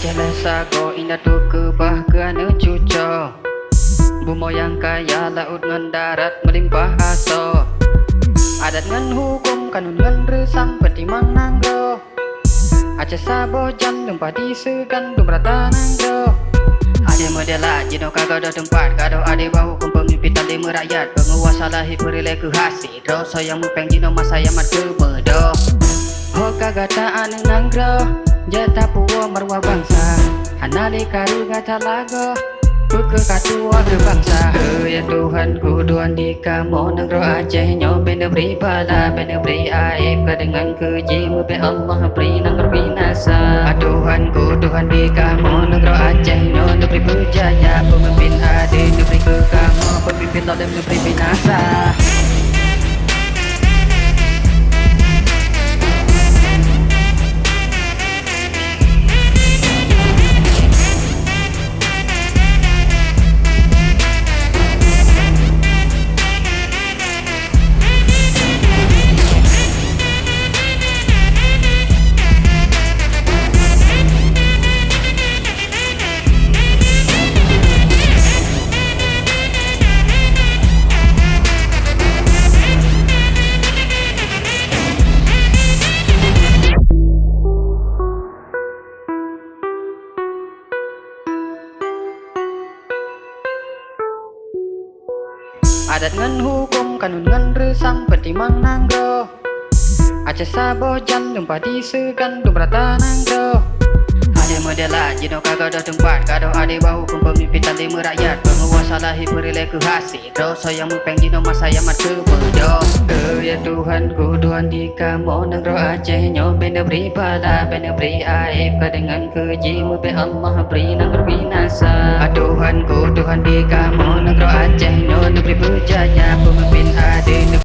Aceh Sago indah tu kebahagiaan cuco. Bumi yang kaya laut ngan darat melimpah aso. Adat ngan hukum kanun ngan resam petimang nanggo. Aceh Sabo jan lempah disegan dumrata nanggo. Ade medela jino kagak do tempat kado ade bahu kum pemimpin tali merakyat penguasa lahi perilai ke hasi do sayang mupeng jino masa yamat ke medo. Ho kagak taan nanggro jata puwa marwah bangsa hanali karu gata lago ke katua ke bangsa. Ya Tuhan ku Tuhan di kamu negro Aceh nyo benda beri bala benda beri aib dengan keji mupe Allah beri nangro binasa. Tuhan ku Tuhan di kamu negro Aceh nyo beri berjaya pemimpin ade beri ke kamu pemimpin tolem beri binasa. Adat ngan hukum kanun ngan resam petimang nanggo. Aceh Sabo jan lempah disegan dumrata nanggo. Ade medela jino kagak do tempat kado ade bahu kum pemimpin tali merakyat penguasa lahi perilai ke hasi do sayang mupeng jino masa yamat ke medo. Ya Tuhan ku Tuhan di kamu negro Aceh nyo benda beri bala benda beri aib dengan keji mupe Allah beri nangro binasa. Tuhan ku Tuhan di kamu negro Aceh nyo beri berjaya pemimpin